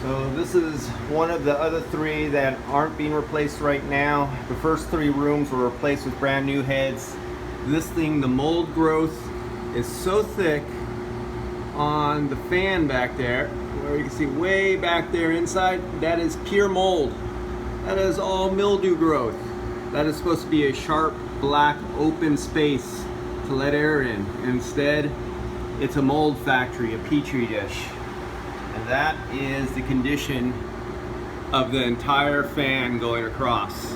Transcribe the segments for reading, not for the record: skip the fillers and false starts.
So this is one of the other three that aren't being replaced right now. The first three rooms were replaced with brand new heads. This thing, the mold growth is so thick on the fan back there, where you can see way back there inside, that is pure mold. That is all mildew growth. That is supposed to be a sharp, black, open space to let air in. Instead, it's a mold factory, a petri dish. And that is the condition of the entire fan going across.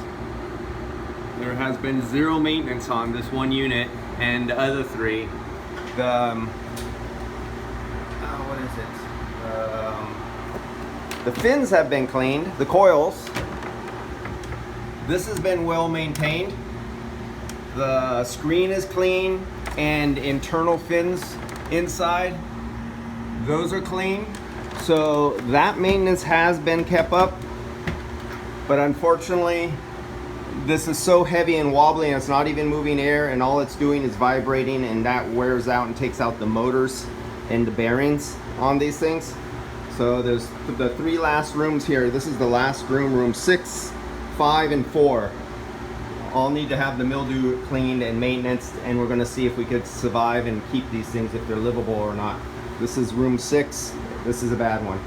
There has been zero maintenance on this one unit and the other three. The fins have been cleaned, the coils. This has been well maintained. The screen is clean, and internal fins inside, those are clean. So that maintenance has been kept up, but unfortunately this is so heavy and wobbly and it's not even moving air, and all it's doing is vibrating, and that wears out and takes out the motors and the bearings on these things. So there's the three last rooms here. This is the last room, room 6, 5, and 4. All need to have the mildew cleaned and maintenance, and we're gonna see if we could survive and keep these things, if they're livable or not. This is room 6. This is a bad one.